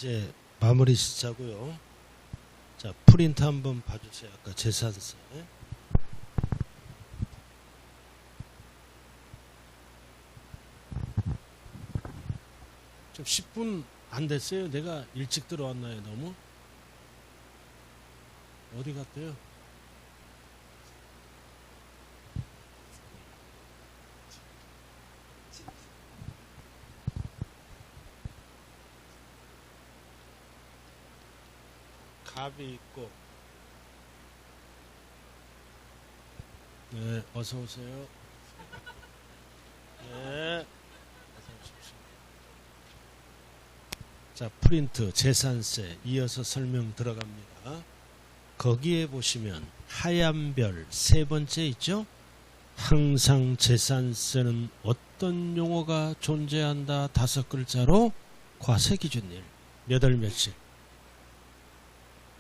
이제 마무리 짓자고요. 자, 프린트 한번 봐주세요. 아까 재산세. 좀 10분 안 됐어요? 내가 일찍 들어왔나요? 너무? 어디 갔대요? 갑이 있고. 네, 어서 오세요. 네, 어서 오십시오. 자, 프린트 재산세 이어서 설명 들어갑니다. 거기에 보시면 하얀 별 세 번째 있죠? 항상 재산세는 어떤 용어가 존재한다. 5글자로 과세기준일. 몇 월 며칠?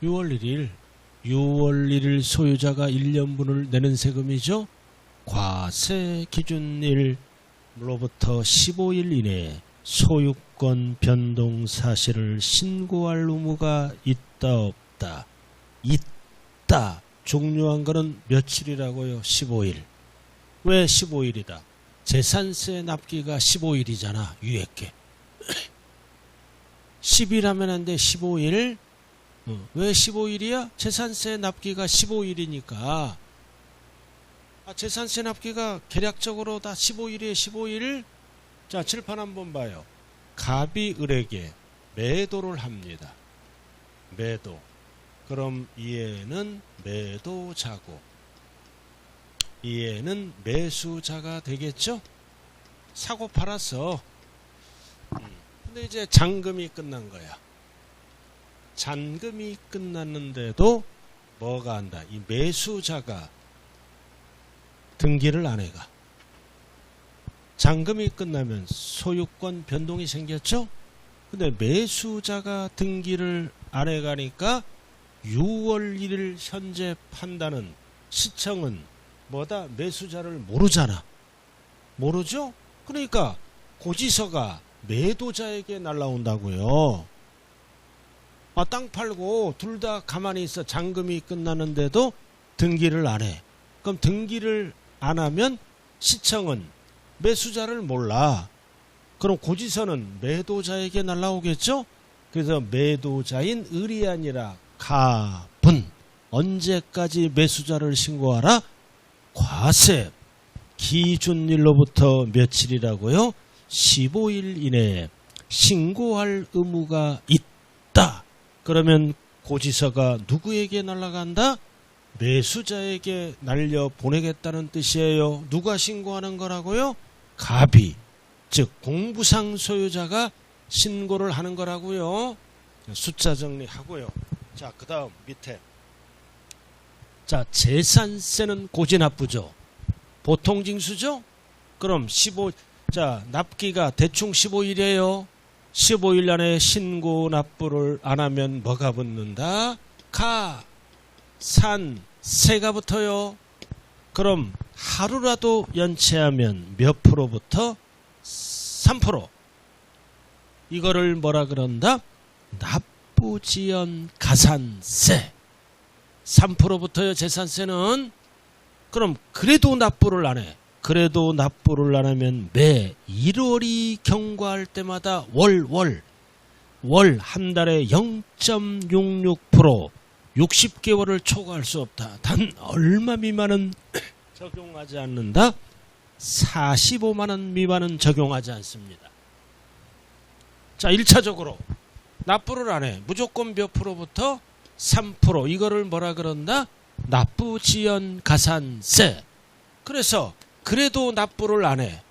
6월 1일. 6월 1일 소유자가 1년분을 내는 세금이죠. 과세기준일로부터 15일 이내에 소유권 변동 사실을 신고할 의무가 있다 없다. 있다. 중요한 거는 며칠이라고요? 15일. 왜 15일이다? 재산세 납기가 15일이잖아. 위에께. 10일 하면 안 돼. 15일. 왜 15일이야? 재산세 납기가 15일이니까. 재산세 납기가 계략적으로 다 15일이에요. 15일. 자, 칠판 한번 봐요. 갑이 을에게 매도를 합니다. 매도. 그럼 이에는 매도자고 이에는 매수자가 되겠죠? 사고 팔았어. 근데 이제 잔금이 끝난 거야. 잔금이 끝났는데도 뭐가 한다? 이 매수자가 등기를 안 해가. 잔금이 끝나면 소유권 변동이 생겼죠? 근데 매수자가 등기를 안 해가니까 6월 1일 현재 판단은 시청은 뭐다? 매수자를 모르잖아. 모르죠? 그러니까 고지서가 매도자에게 날라온다고요. 땅 팔고 둘 다 가만히 있어. 잔금이 끝나는데도 등기를 안 해. 그럼 등기를 안 하면 시청은 매수자를 몰라. 그럼 고지서는 매도자에게 날라오겠죠? 그래서 매도자인 을이 아니라 갑은 언제까지 매수자를 신고하라? 과세 기준일로부터 며칠이라고요? 15일 이내에 신고할 의무가 있다. 그러면 고지서가 누구에게 날아간다? 매수자에게 날려보내겠다는 뜻이에요. 누가 신고하는 거라고요? 갑이, 즉 공부상 소유자가 신고를 하는 거라고요. 숫자 정리하고요. 자, 그 다음 밑에. 자, 재산세는 고지납부죠. 보통징수죠. 그럼 자, 납기가 대충 15일이에요. 15일 안에 신고 납부를 안 하면 뭐가 붙는다? 세가 붙어요. 그럼 하루라도 연체하면 몇 프로부터? 3%. 이거를 뭐라 그런다? 납부지연 가산세. 3%부터요. 재산세는. 그럼 그래도 납부를 안 해. 그래도 납부를 안 하면 매 1월이 경과할 때마다 월 한 달에 0.66% 60개월을 초과할 수 없다. 단 얼마 미만은 적용하지 않는다? 45만 원 미만은 적용하지 않습니다. 자, 1차적으로 납부를 안 해. 무조건 몇 프로부터? 3%. 이거를 뭐라 그런다? 납부지연 가산세. 그래서 그래도 납부를 안 해.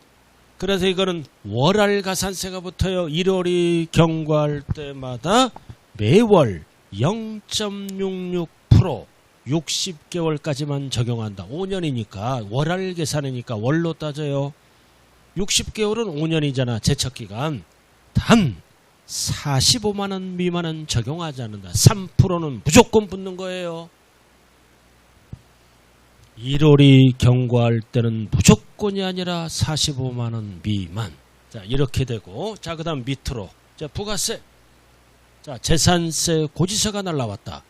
그래서 이거는 월할 가산세가 붙어요. 1월이 경과할 때마다 매월 0.66% 60개월까지만 적용한다. 5년이니까 월할 계산이니까 월로 따져요. 60개월은 5년이잖아. 제척기간. 단 45만 원 미만은 적용하지 않는다. 3%는 무조건 붙는 거예요. 1월이 경과할 때는 무조건이 아니라 45만 원 미만. 자, 이렇게 되고. 자, 그 다음 밑으로. 자, 부가세. 자, 재산세 고지서가 날라왔다.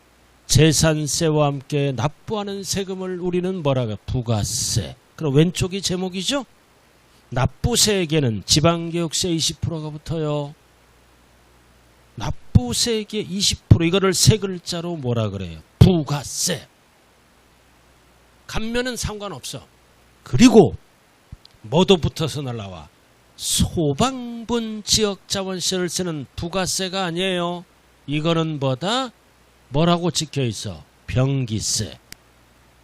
재산세와 함께 납부하는 세금을 우리는 뭐라고? 부가세. 그럼 왼쪽이 제목이죠? 납부세에게는 지방교육세 20%가 붙어요. 납부세액의 20%, 이거를 세 글자로 뭐라 그래요? 부가세. 감면은 상관없어. 그리고 뭐도 붙어서 날라와? 소방분 지역자원세를 쓰는 부가세가 아니에요. 이거는 뭐라고 찍혀있어? 병기세.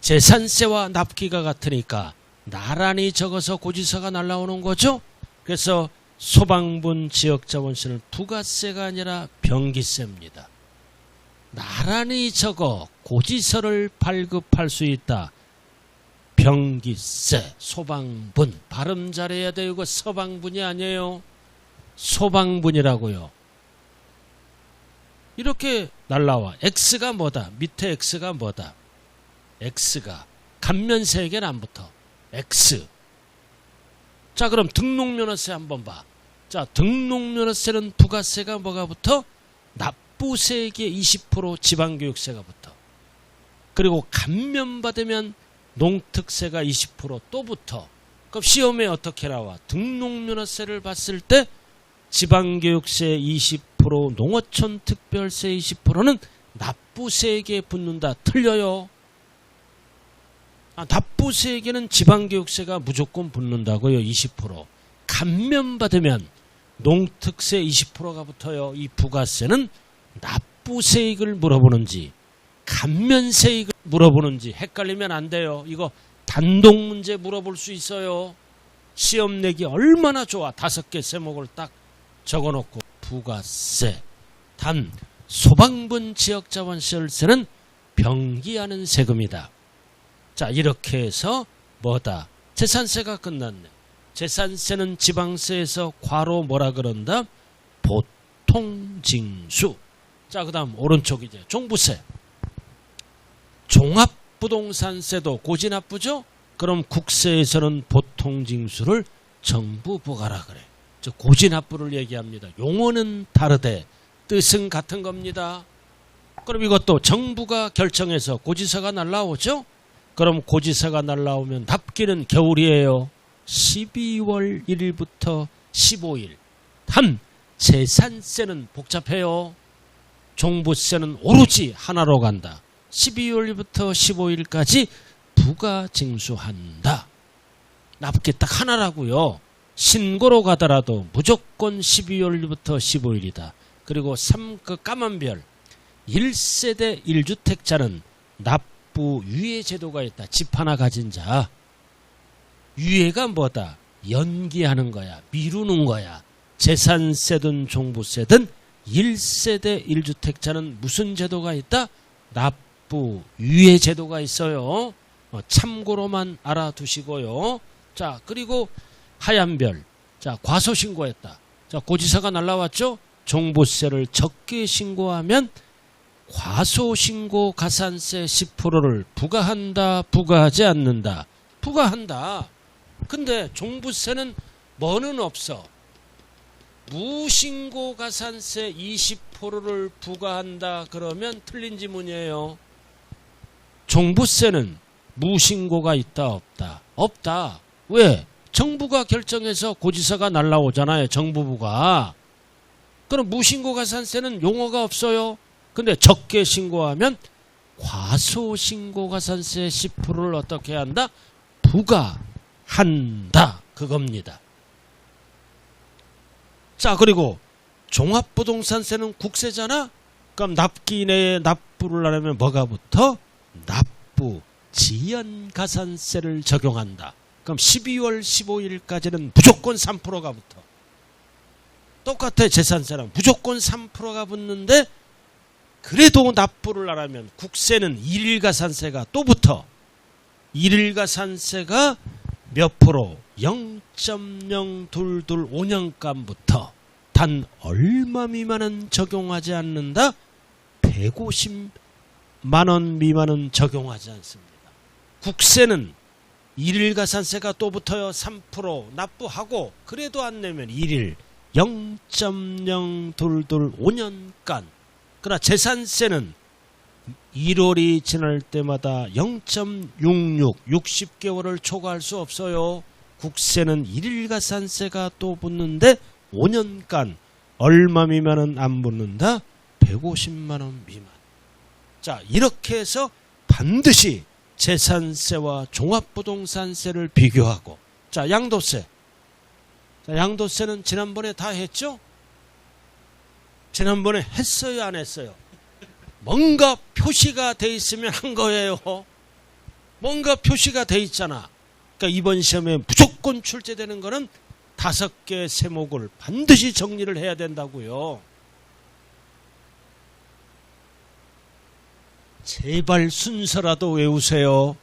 재산세와 납기가 같으니까 나란히 적어서 고지서가 날라오는 거죠. 그래서 소방분 지역자원세는 부가세가 아니라 병기세입니다. 나란히 적어 고지서를 발급할 수 있다. 병기세, 소방분. 발음 잘해야 돼요. 이거 서방분이 아니에요. 소방분이라고요. 이렇게 날라와. X가 뭐다? 밑에 X가 뭐다? X가 감면세에게는 안 붙어. X. 자, 그럼 등록면허세 한번 봐. 자, 등록면허세는 부가세가 뭐가 붙어? 납부세액의 20% 지방교육세가 붙어. 그리고 감면받으면 농특세가 20% 또 붙어. 그럼 시험에 어떻게 나와? 등록면허세를 봤을 때 지방교육세 20%, 농어촌 특별세 20%는 납부세액에 붙는다. 틀려요. 납부세액에는 지방교육세가 무조건 붙는다고요. 20%. 감면받으면 농특세 20%가 붙어요. 이 부가세는 납부세액을 물어보는지 감면세액을 물어보는지 헷갈리면 안 돼요. 이거 단독 문제 물어볼 수 있어요. 시험 내기 얼마나 좋아. 5개 세목을 딱 적어놓고 부가세. 단 소방분 지역자원세를 쓰는 병기하는 세금이다. 자, 이렇게 해서 뭐다? 재산세가 끝났네. 재산세는 지방세에서 괄호 뭐라 그런다? 보통징수. 자, 그 다음 오른쪽 이제 종부세. 종합부동산세도 고지납부죠? 그럼 국세에서는 보통징수를 정부 부과라 그래. 저 고지납부를 얘기합니다. 용어는 다르되 뜻은 같은 겁니다. 그럼 이것도 정부가 결정해서 고지서가 날라오죠? 그럼 고지서가 날라오면 납기는 겨울이에요. 12월 1일부터 15일. 단 재산세는 복잡해요. 종부세는 오로지 하나로 간다. 12월부터 15일까지 부가징수한다. 납기 딱 하나라고요. 신고로 가더라도 무조건 12월부터 15일이다. 그리고 그 까만 별 1세대 1주택자는 납부 유예 제도가 있다. 집 하나 가진 자. 유예가 뭐다? 연기하는 거야. 미루는 거야. 재산세든 종부세든 1세대 1주택자는 무슨 제도가 있다? 납부 유예 제도가 있어요. 참고로만 알아두시고요. 자, 그리고 하얀 별. 자, 과소신고했다. 자, 고지서가 날라왔죠? 종부세를 적게 신고하면 과소신고 가산세 10%를 부과한다, 부과하지 않는다. 부과한다. 근데 종부세는 뭐는 없어. 무신고 가산세 20%를 부과한다 그러면 틀린 지문이에요. 종부세는 무신고가 있다 없다? 없다. 왜? 정부가 결정해서 고지서가 날라오잖아요. 정부부가. 그럼 무신고 가산세는 용어가 없어요. 근데 적게 신고하면 과소신고 가산세 10%를 어떻게 한다? 부과한다. 그겁니다. 자, 그리고 종합부동산세는 국세잖아? 그럼 납기 내에 납부를 하려면 뭐가 붙어? 납부 지연가산세를 적용한다. 그럼 12월 15일까지는 무조건 3%가 붙어. 똑같아. 재산세랑 무조건 3%가 붙는데 그래도 납부를 하려면 국세는 1일가산세가 또 붙어. 1일가산세가 몇 프로? 0.0225년간부터 단 얼마 미만은 적용하지 않는다? 150만원 미만은 적용하지 않습니다. 국세는 1일가산세가 또 붙어요. 3% 납부하고 그래도 안 내면 1일 0.0225년간 그러나 재산세는 1월이 지날 때마다 0.66, 60개월을 초과할 수 없어요. 국세는 1일 가산세가 또 붙는데 5년간 얼마 미만은 안 붙는다? 150만 원 미만. 자, 이렇게 해서 반드시 재산세와 종합부동산세를 비교하고, 자, 양도세. 자, 양도세는 지난번에 다 했죠? 지난번에 했어요, 안 했어요? 뭔가 표시가 돼 있으면 한 거예요. 뭔가 표시가 돼 있잖아. 그러니까 이번 시험에 무조건 출제되는 거는 5개의 세목을 반드시 정리를 해야 된다고요. 제발 순서라도 외우세요.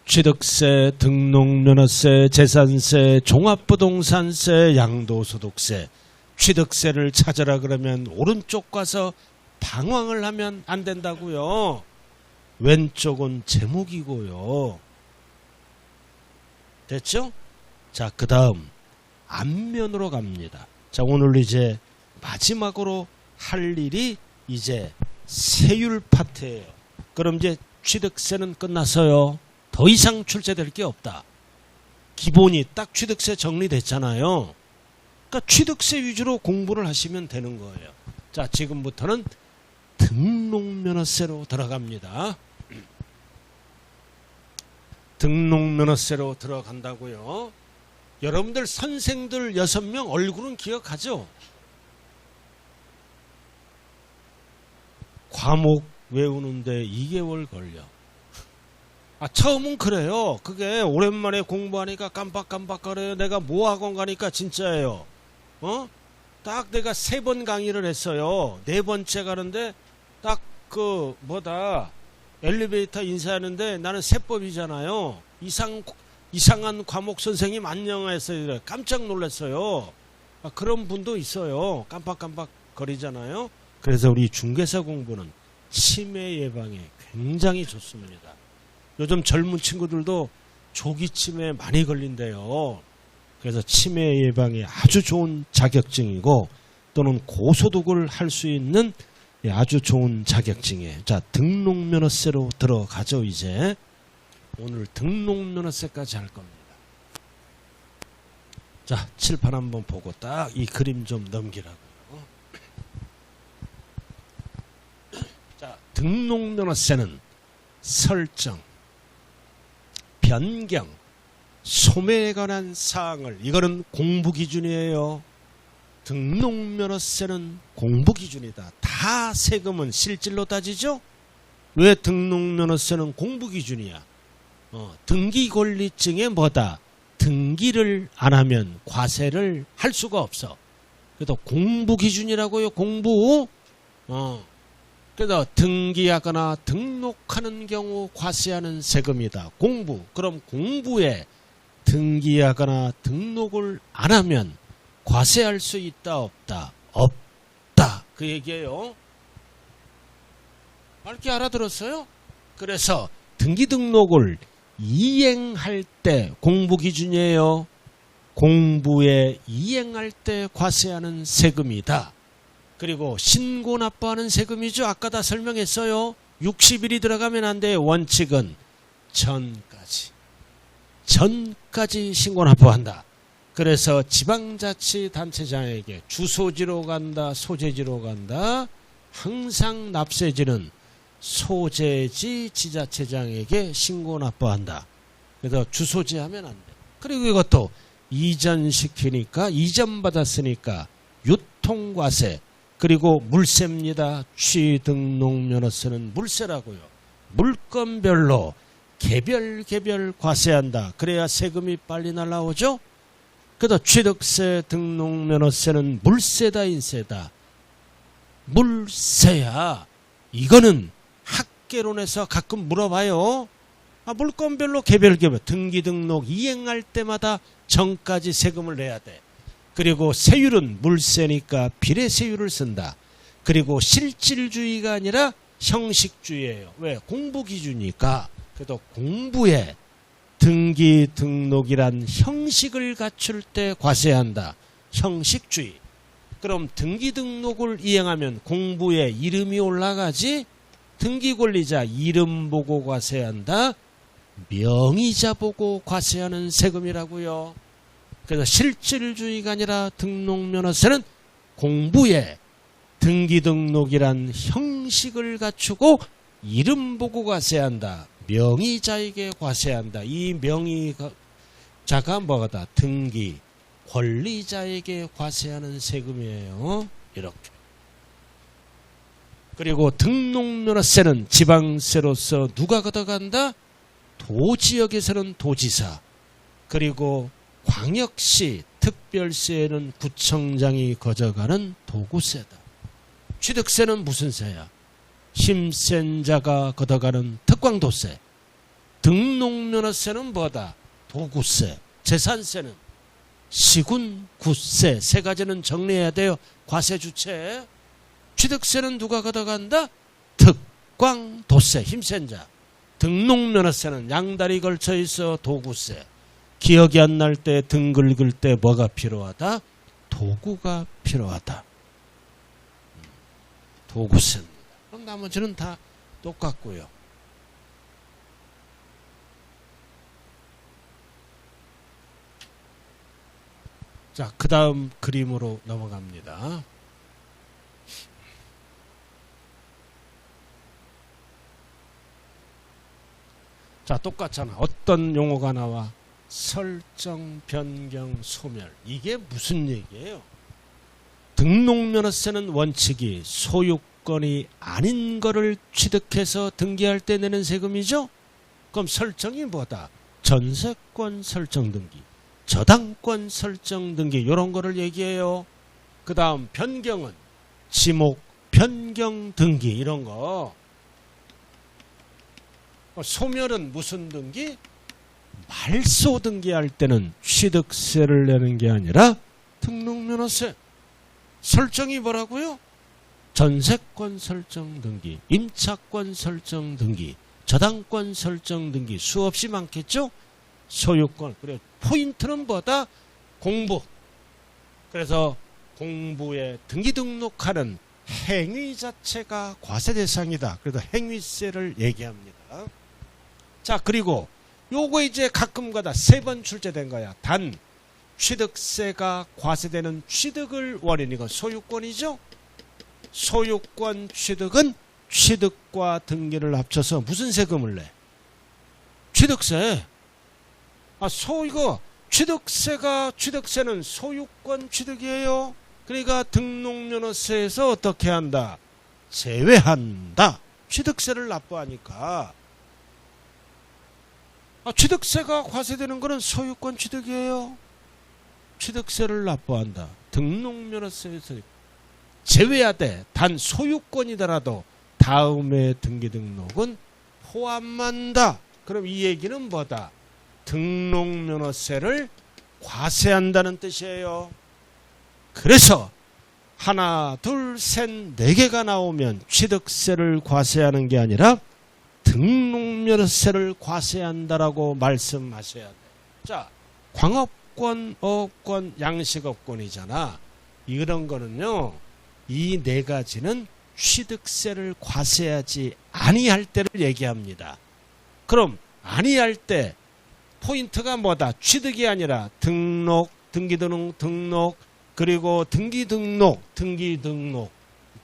취득세, 등록면허세, 재산세, 종합부동산세, 양도소득세. 취득세를 찾으라 그러면 오른쪽 가서 방황을 하면 안 된다고요. 왼쪽은 제목이고요. 됐죠? 자, 그 다음 앞면으로 갑니다. 자, 오늘 이제 마지막으로 할 일이 이제 세율 파트예요. 그럼 이제 취득세는 끝났어요. 더 이상 출제될 게 없다. 기본이 딱 취득세 정리됐잖아요. 그러니까 취득세 위주로 공부를 하시면 되는 거예요. 자, 지금부터는 등록면허세로 들어갑니다. 등록면허세로 들어간다고요. 여러분들 선생들 6명 얼굴은 기억하죠? 과목 외우는데 2개월 걸려. 처음은 그래요. 그게 오랜만에 공부하니까 깜빡깜빡거려요. 내가 모학원 가니까 진짜예요. 딱 내가 3번 강의를 했어요. 4번째 가는데 딱 엘리베이터 인사하는데 나는 세법이잖아요. 이상한 과목 선생님 안녕하세요. 깜짝 놀랐어요. 그런 분도 있어요. 깜빡깜빡 거리잖아요. 그래서 우리 중개사 공부는 치매 예방에 굉장히 좋습니다. 요즘 젊은 친구들도 조기 치매 많이 걸린대요. 그래서 치매 예방에 아주 좋은 자격증이고 또는 고소득을 할 수 있는 아주 좋은 자격증이에요. 자, 등록면허세로 들어가죠. 이제 오늘 등록면허세까지 할 겁니다. 자, 칠판 한번 보고 딱 이 그림 좀 넘기라고요. 자, 등록면허세는 설정, 변경, 소매에 관한 사항을, 이거는 공부 기준이에요. 등록면허세는 공부 기준이다. 다 세금은 실질로 따지죠? 왜 등록면허세는 공부 기준이야? 등기권리증에 뭐다? 등기를 안 하면 과세를 할 수가 없어. 그래서 공부 기준이라고요. 공부. 그래서 등기하거나 등록하는 경우 과세하는 세금이다. 공부. 그럼 공부에 등기하거나 등록을 안 하면 과세할 수 있다 없다? 없다. 그 얘기예요. 알게 알아들었어요? 그래서 등기 등록을 이행할 때 공부 기준이에요. 공부에 이행할 때 과세하는 세금이다. 그리고 신고 납부하는 세금이죠. 아까 다 설명했어요. 60일이 들어가면 안 돼요. 원칙은 전까지 신고 납부한다. 그래서 지방자치단체장에게 주소지로 간다, 소재지로 간다. 항상 납세지는 소재지 지자체장에게 신고 납부한다. 그래서 주소지 하면 안 돼. 그리고 이것도 이전시키니까, 이전받았으니까 유통과세, 그리고 물세입니다. 취등록면허세는 물세라고요. 물건별로 개별 과세한다. 그래야 세금이 빨리 날라오죠. 그래서 취득세, 등록면허세는 물세다, 인세다? 물세야. 이거는 학개론에서 가끔 물어봐요. 물건별로 개별 등기 등록 이행할 때마다 전까지 세금을 내야 돼. 그리고 세율은 물세니까 비례세율을 쓴다. 그리고 실질주의가 아니라 형식주의예요. 왜? 공부 기준이니까. 그래도 공부에 등기 등록이란 형식을 갖출 때 과세한다. 형식주의. 그럼 등기 등록을 이행하면 공부에 이름이 올라가지. 등기 권리자 이름 보고 과세한다. 명의자 보고 과세하는 세금이라고요. 그래서 실질주의가 아니라 등록면허세는 공부에 등기 등록이란 형식을 갖추고 이름 보고 과세한다. 명의자에게 과세한다. 이 명의자가 뭐다? 등기 권리자에게 과세하는 세금이에요. 이렇게. 그리고 등록면허세는 지방세로서 누가 걷어간다? 도지역에서는 도지사, 그리고 광역시 특별시에는 구청장이 가져가는 도구세다. 취득세는 무슨 세야? 힘센 자가 걷어가는 특광도세. 등록면허세는 뭐다? 도구세. 재산세는 시군, 구세. 세 가지는 정리해야 돼요. 과세 주체. 취득세는 누가 걷어간다? 특광도세. 힘센 자. 등록면허세는 양다리 걸쳐 있어 도구세. 기억이 안 날 때 등 긁을 때 뭐가 필요하다? 도구가 필요하다. 도구세입니다. 그럼 나머지는 다 똑같고요. 자, 그 다음 그림으로 넘어갑니다. 자, 똑같잖아. 어떤 용어가 나와? 설정, 변경, 소멸. 이게 무슨 얘기예요? 등록면허세는 원칙이 소유권이 아닌 거를 취득해서 등기할 때 내는 세금이죠? 그럼 설정이 뭐다? 전세권 설정 등기, 저당권 설정 등기, 이런 거를 얘기해요. 그 다음 변경은 지목 변경 등기, 이런 거. 소멸은 무슨 등기? 말소 등기할 때는 취득세를 내는 게 아니라 등록면허세. 설정이 뭐라고요? 전세권 설정 등기, 임차권 설정 등기, 저당권 설정 등기, 수없이 많겠죠? 소유권. 그래, 포인트는 뭐다? 공부. 그래서 공부에 등기 등록하는 행위 자체가 과세 대상이다. 그래서 행위세를 얘기합니다. 자, 그리고 요거 이제 가끔가다 3번 출제된 거야. 단 취득세가 과세되는 취득을 원인이고 소유권이죠. 소유권 취득은 취득과 등기를 합쳐서 무슨 세금을 내? 취득세. 이거 취득세는 소유권 취득이에요. 그러니까 등록면허세에서 어떻게 한다? 제외한다. 취득세를 납부하니까. 취득세가 과세되는 것은 소유권 취득이에요. 취득세를 납부한다. 등록면허세에서 제외해야 돼. 단 소유권이더라도 다음에 등기 등록은 포함한다. 그럼 이 얘기는 뭐다? 등록면허세를 과세한다는 뜻이에요. 그래서 하나, 둘, 셋, 4개가 나오면 취득세를 과세하는 게 아니라 등록면허세를 과세한다라고 말씀하셔야 돼요. 자, 광업권, 어업권, 양식업권이잖아. 이런 거는요, 이 4가지는 취득세를 과세하지 아니할 때를 얘기합니다. 그럼 아니할 때 포인트가 뭐다? 취득이 아니라 등록, 등기등록, 그리고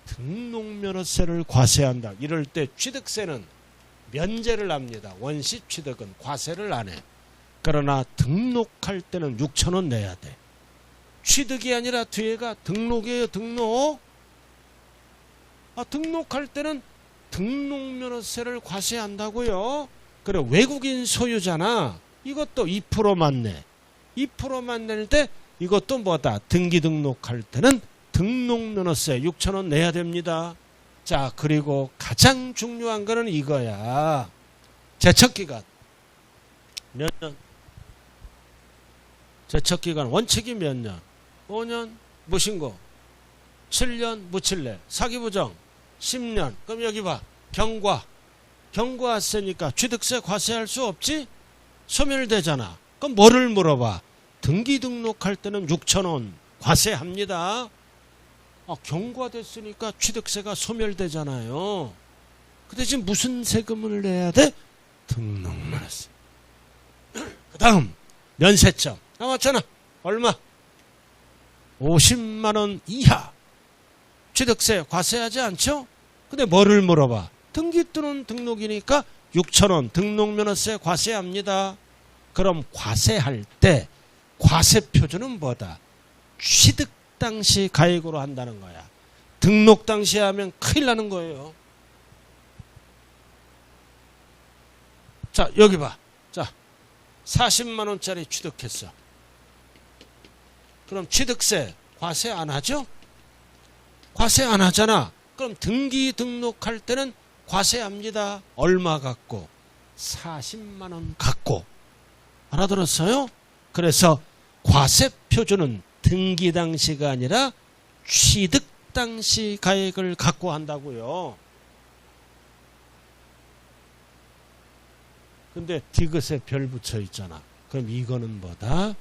등록면허세를 과세한다. 이럴 때 취득세는 면제를 합니다. 원시 취득은 과세를 안 해. 그러나 등록할 때는 6,000원 내야 돼. 취득이 아니라 뒤에가 등록이에요. 등록. 등록할 때는 등록면허세를 과세한다고요. 그래, 외국인 소유잖아. 이것도 2%만 내. 2%만 낼 때 이것도 뭐다? 등기 등록할 때는 등록면허세 6,000원 내야 됩니다. 자, 그리고 가장 중요한 거는 이거야. 제척기간. 몇 년? 제척기간 원칙이 몇 년? 5년? 무신고 7년? 무칠래. 사기부정 10년. 그럼 여기 봐. 경과세니까 취득세 과세할 수 없지? 소멸되잖아. 그럼 뭐를 물어봐? 등기 등록할 때는 6,000원 과세합니다. 경과됐으니까 취득세가 소멸되잖아요. 그 대신 무슨 세금을 내야 돼? 등록면허세. 그 다음 면세점 나왔잖아. 얼마? 50만 원 이하 취득세 과세하지 않죠? 근데 뭐를 물어봐? 등기 또는 등록이니까 6,000원 등록면허세 과세합니다. 그럼 과세할 때 과세표준은 뭐다? 취득 당시 가액으로 한다는 거야. 등록 당시에 하면 큰일 나는 거예요. 자, 여기 봐. 자, 40만 원짜리 취득했어. 그럼 취득세 과세 안 하죠? 과세 안 하잖아. 그럼 등기 등록할 때는 과세합니다. 얼마 갖고? 40만 원 갖고. 알아들었어요? 그래서 과세 표준은 등기 당시가 아니라 취득 당시 가액을 갖고 한다고요. 근데 디귿에 별 붙여 있잖아. 그럼 이거는 뭐다?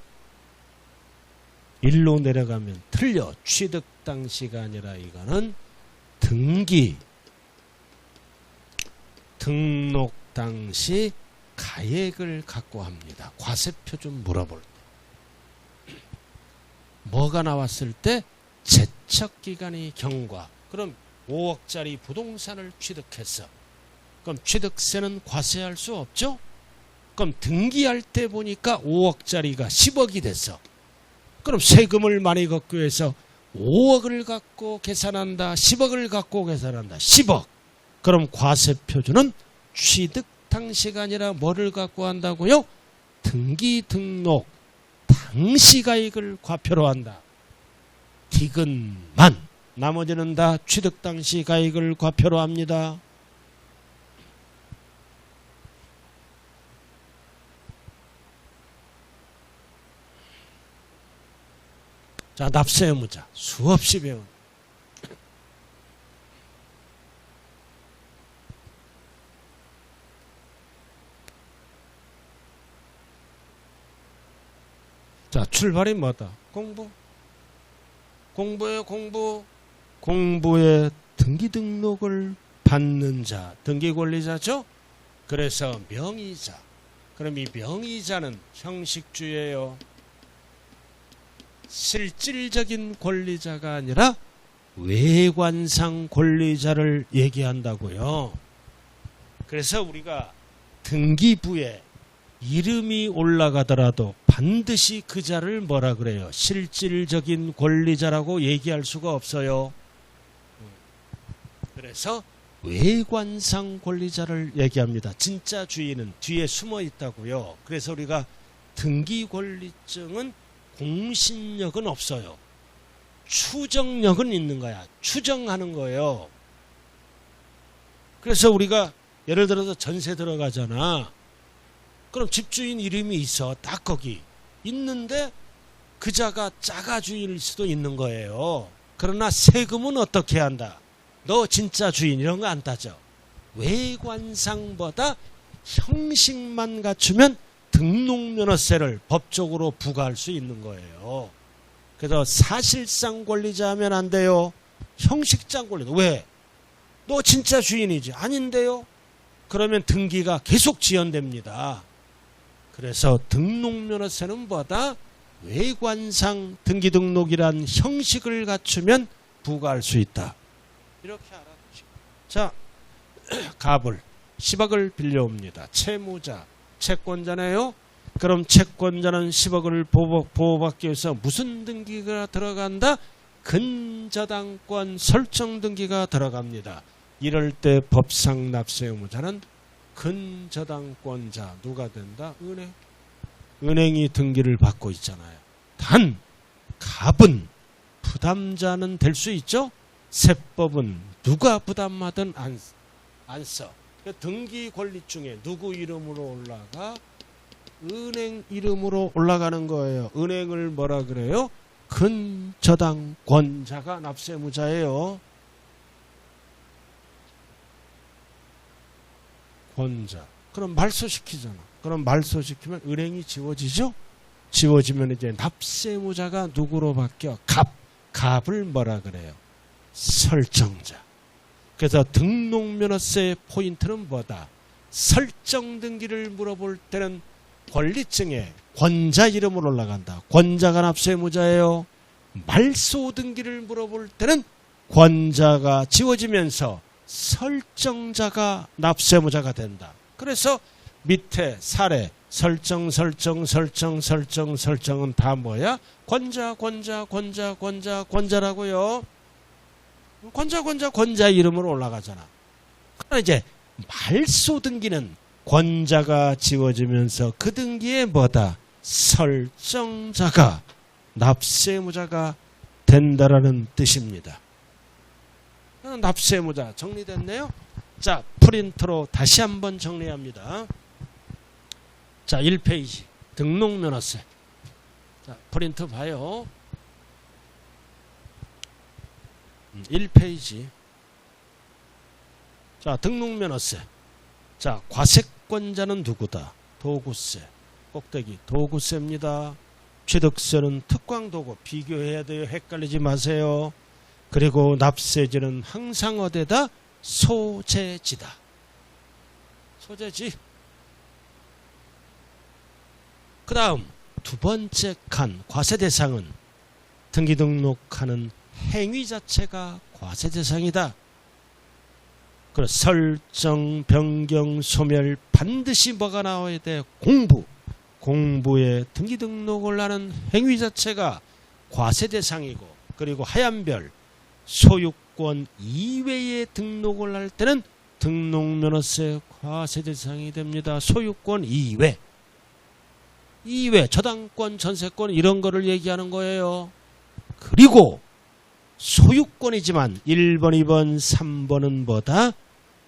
일로 내려가면 틀려. 취득 당시가 아니라 이거는 등기 등록 당시 가액을 갖고 합니다. 과세표준 물어볼 때. 뭐가 나왔을 때? 제척기간이 경과. 그럼 5억짜리 부동산을 취득했어. 그럼 취득세는 과세할 수 없죠? 그럼 등기할 때 보니까 5억짜리가 10억이 됐어. 그럼 세금을 많이 걷기 위해서 5억을 갖고 계산한다. 10억을 갖고 계산한다. 10억. 그럼 과세표준은 취득 당시가 아니라 뭐를 갖고 한다고요? 등기 등록 당시 가액을 과표로 한다. 디귿만. 나머지는 다 취득 당시 가액을 과표로 합니다. 자, 납세 의무자 수없이 배운. 자, 출발이 뭐다? 공부. 공부예요, 공부. 공부에 등기 등록을 받는 자, 등기 권리자죠? 그래서 명의자. 그럼 이 명의자는 형식주예요. 실질적인 권리자가 아니라 외관상 권리자를 얘기한다고요. 그래서 우리가 등기부에 이름이 올라가더라도 반드시 그 자를 뭐라 그래요? 실질적인 권리자라고 얘기할 수가 없어요. 그래서 외관상 권리자를 얘기합니다. 진짜 주인은 뒤에 숨어 있다고요. 그래서 우리가 등기권리증은 공신력은 없어요. 추정력은 있는 거야. 추정하는 거예요. 그래서 우리가 예를 들어서 전세 들어가잖아. 그럼 집주인 이름이 있어. 딱 거기 있는데 그 자가 짜가 주인일 수도 있는 거예요. 그러나 세금은 어떻게 한다? 너 진짜 주인 이런 거 안 따져. 외관상보다 형식만 갖추면 등록면허세를 법적으로 부과할 수 있는 거예요. 그래서 사실상 권리자 하면 안 돼요. 형식상 권리자. 왜? 너 진짜 주인이지. 아닌데요. 그러면 등기가 계속 지연됩니다. 그래서 등록면허세는 뭐다? 외관상 등기등록이란 형식을 갖추면 부과할 수 있다. 이렇게 알아두시고. 자, 갑을 10억을 빌려옵니다. 채무자, 채권자네요. 그럼 채권자는 10억을 보호받기 위해서 무슨 등기가 들어간다? 근저당권 설정 등기가 들어갑니다. 이럴 때 법상 납세 의무자는 근저당권자 누가 된다? 은행. 은행이 등기를 받고 있잖아요. 단 갑은 부담자는 될 수 있죠? 세법은 누가 부담하든 안 써. 등기 권리 중에 누구 이름으로 올라가? 은행 이름으로 올라가는 거예요. 은행을 뭐라 그래요? 근저당권자가 납세의무자예요. 권자. 그럼 말소시키잖아. 그럼 말소시키면 은행이 지워지죠? 지워지면 이제 납세의무자가 누구로 바뀌어? 갑. 갑을 뭐라 그래요? 설정자. 그래서 등록면허세의 포인트는 뭐다? 설정 등기를 물어볼 때는 권리증에 권자 이름으로 올라간다. 권자가 납세의무자예요. 말소 등기를 물어볼 때는 권자가 지워지면서 설정자가 납세의무자가 된다. 그래서 밑에 사례 설정은 다 뭐야? 권자라고요. 권자 이름으로 올라가잖아. 그러나 이제 말소 등기는 권자가 지워지면서 그 등기에 뭐다? 설정자가 납세의무자가 된다라는 뜻입니다. 납세의무자 정리됐네요. 자, 프린터로 다시 한번 정리합니다. 자, 1페이지 등록면허세. 자, 프린트 봐요. 1페이지. 자, 등록면허세. 자, 과세권자는 누구다? 도구세. 꼭대기 도구세입니다. 취득세는 특광도구. 비교해야 돼요. 헷갈리지 마세요. 그리고 납세지는 항상 어디다? 소재지다. 소재지. 그 다음 두 번째 칸 과세 대상은 등기 등록하는 행위 자체가 과세 대상이다. 그 설정, 변경, 소멸 반드시 뭐가 나와야 돼? 공부에 등기 등록을 하는 행위 자체가 과세 대상이고, 그리고 하얀별 소유권 이외에 등록을 할 때는 등록면허세 과세 대상이 됩니다. 소유권 이외, 저당권, 전세권 이런 거를 얘기하는 거예요. 그리고 소유권이지만 1번, 2번, 3번은 뭐다?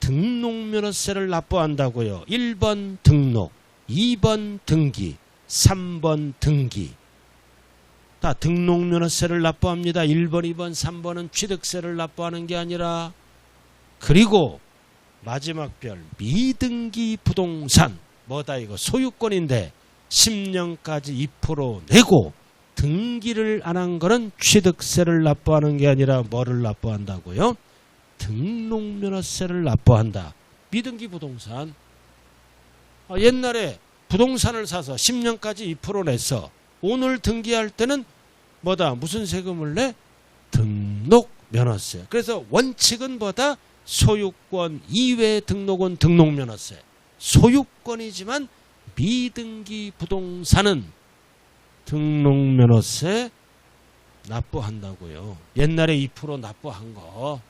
등록면허세를 납부한다고요. 1번 등록, 2번 등기, 3번 등기. 다 등록면허세를 납부합니다. 1번, 2번, 3번은 취득세를 납부하는 게 아니라. 그리고 마지막 별 미등기 부동산 뭐다? 이거 소유권인데 10년까지 2% 내고 등기를 안 한 거는 취득세를 납부하는 게 아니라 뭐를 납부한다고요? 등록면허세를 납부한다. 미등기 부동산. 옛날에 부동산을 사서 10년까지 2% 냈어. 오늘 등기할 때는 뭐다? 무슨 세금을 내? 등록면허세. 그래서 원칙은 뭐다? 소유권 이외 등록은 등록면허세. 소유권이지만 미등기 부동산은 등록면허세 납부한다고요. 옛날에 2% 납부한 거.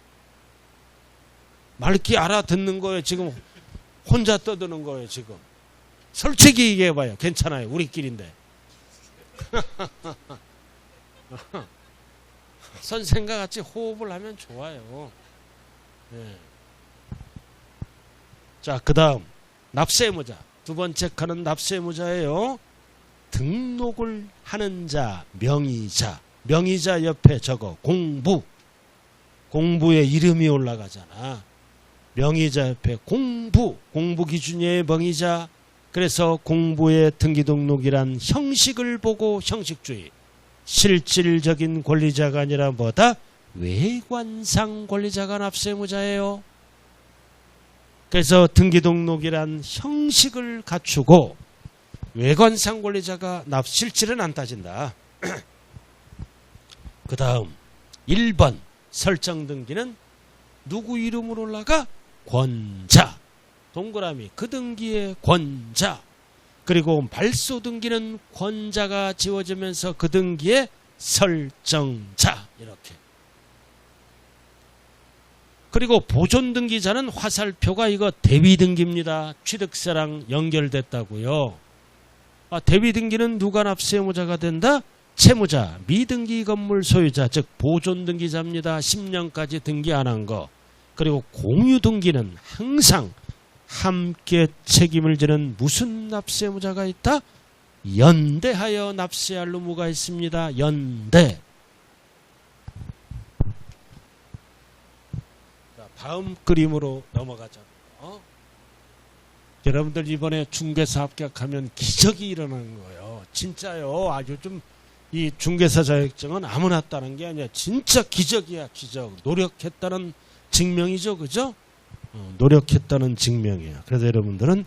말기 알아듣는 거예요. 지금 혼자 떠드는 거예요. 지금. 솔직히 얘기해봐요. 괜찮아요. 우리끼리인데. 선생과 같이 호흡을 하면 좋아요. 네. 자, 그 다음 납세의무자. 두 번째 칸은 납세의무자예요. 등록을 하는 자, 명의자. 명의자 옆에 저거 공부에 이름이 올라가잖아. 명의자 옆에 공부 기준의 명의자. 그래서 공부의 등기 등록이란 형식을 보고 형식주의. 실질적인 권리자가 아니라 뭐다? 외관상 권리자가 납세의무자예요. 그래서 등기 등록이란 형식을 갖추고 외관상 권리자가 실질은 안 따진다. 그 다음 1번 설정 등기는 누구 이름으로 올라가? 권자. 동그라미 그 등기의 권자. 그리고 발소 등기는 권자가 지워지면서 그 등기의 설정자. 이렇게. 그리고 보존 등기자는 화살표가 이거 대위 등기입니다. 취득세랑 연결됐다고요. 대위 등기는 누가 납세의무자가 된다? 채무자, 미등기 건물 소유자, 즉 보존 등기자입니다. 10년까지 등기 안 한 거. 그리고 공유 등기는 항상 함께 책임을 지는 무슨 납세의무자가 있다? 연대하여 납세할 의무가 있습니다. 연대. 자, 다음 그림으로 넘어가자고요. 여러분들 이번에 중개사 합격하면 기적이 일어나는 거예요. 진짜요. 요즘 이 중개사 자격증은 아무나 따는 게 아니야. 진짜 기적이야, 기적. 노력했다는 증명이죠, 그죠? 노력했다는 증명이에요. 그래서 여러분들은